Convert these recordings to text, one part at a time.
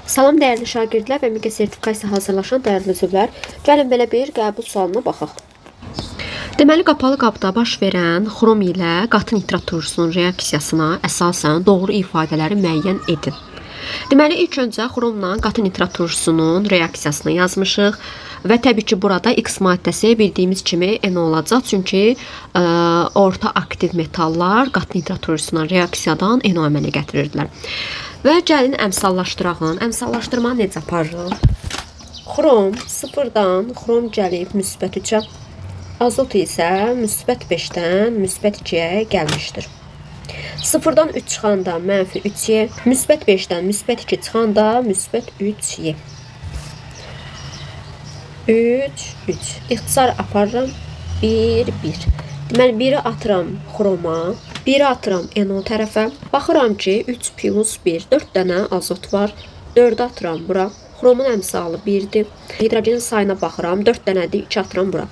Salam dəyərli şagirdlər və MİQA sertifikasiyası hazırlaşan dəyərli üzvlər. Gəlin belə bir qəbul sualına baxaq. Deməli, qapalı qabda baş verən xrom ilə qatı nitrat turşusunun reaksiyasına əsasən doğru ifadələri müəyyən edin. Deməli, ilk öncə xromla qatı nitrat turşusunun reaksiyasını yazmışıq və təbii ki, burada X maddəsi bildiyimiz kimi NO olacaq, çünki orta aktiv metallar qatı nitrat turşusuna reaksiyadan NO əmələ gətirirdilər. Və gəlin əmsallaşdırağın. Əmsallaşdırmanı necə aparırıq? Xrom sıfırdan xrom gəlib müsbət 3-ə, azot isə müsbət 5-dən müsbət 2-yə gəlmişdir. Sıfırdan 3 çıxanda mənfi 3-yə, müsbət 5-dən müsbət 2 çıxanda müsbət 3-yə. 3. İxtisar aparıram. 1. Deməli, 1-i atıram xroma, 1-i atıram NO tərəfə. Baxıram ki, 3 plus 1, 4 dənə azot var. 4-ü atıram bura. Xromun əmsalı 1-dir. Hidrogenin sayına baxıram, 4 dənədir, 2 atıram bura.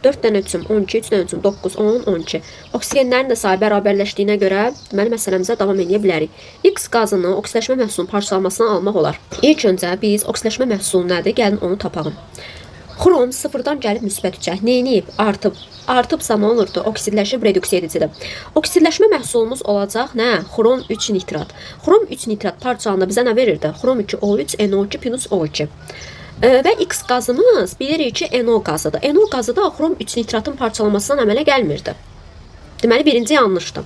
4 dənə 3-üm 12, 3 dənə 3-üm 9, 10, 12. Oksigenlərin də sayı bərabərləşdiyinə görə deməli məsələmizə davam edə bilərik. X qazının oksidləşmə məhsulunun parçalanmasını almaq olar. İlk öncə biz oksidləşmə məhsulu nədir? Gəlin onu tapalım. Xrom sıfırdan gəlib müsbət 3-ə. Neyniyib? Artıbsa nə olurdu? Oksidləşib reduksiya edicidir. Oksidləşmə məhsulumuz olacaq nə? Xrom 3 nitrat. Xrom 3 nitrat parçalanda bizə nə verirdi? Xrom 2O3, NO2 plus O2. Və X qazımız bilirik ki, NO qazıdır. NO qazı da xrom 3 nitratın parçalanmasından əmələ gəlmirdi. Deməli, birinci yanlışdır.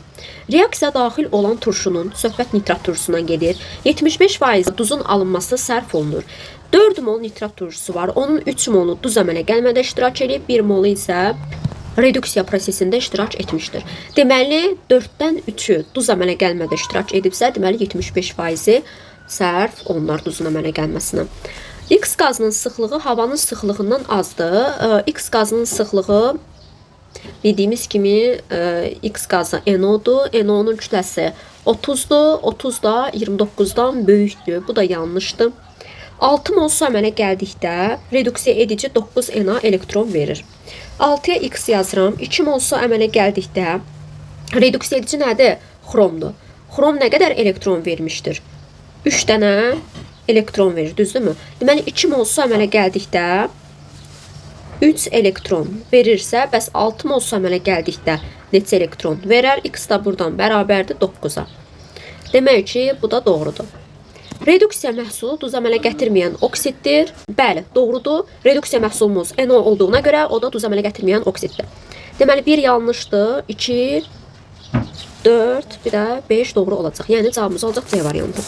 Reaksiya daxil olan turşunun söhbət nitrat turşusundan gedir. 75% duzun alınması sərf olunur. 4 mol nitrat turşusu var. Onun 3 molu duz əmələ gəlmədə iştirak edib, 1 molu isə reduksiya prosesində iştirak etmişdir. Deməli, 4-dən 3-ü duz əmələ gəlmədə iştirak edibsə, deməli 75%-i sərf olunur duzun əmələ gəlməsinə. X qazının sıxlığı havanın sıxlığından azdır. X qazının sıxlığı bildiyimiz kimi X qazı NO-dur. NO-nun kütləsi 30-dur. 30 da 29-dan böyükdür. Bu da yanlışdır. 6 mol su əmələ gəldikdə reduksiya edici 9 Na elektron verir. 6-ya X yazıram. 2 mol su əmələ gəldikdə reduksiya edici nədir? Xromdur. Xrom nə qədər elektron vermişdir? 3 dənə elektron verir, düzdürmü? Deməli, 2 mol su əmələ gəldikdə 3 elektron verirsə, bəs 6 mol su əmələ gəldikdə neçə elektron verər? X da buradan bərabərdir 9-a. Demək ki, bu da doğrudur. Reduksiya məhsulu duz əmələ gətirməyən oksiddir. Bəli, doğrudur. Reduksiya məhsulumuz NO olduğuna görə o da duz əmələ gətirməyən oksiddir. Deməli, 1 yanlışdır, 2, 4, bir də 5 doğru olacaq. Yəni, cavabımız olacaq C variantı.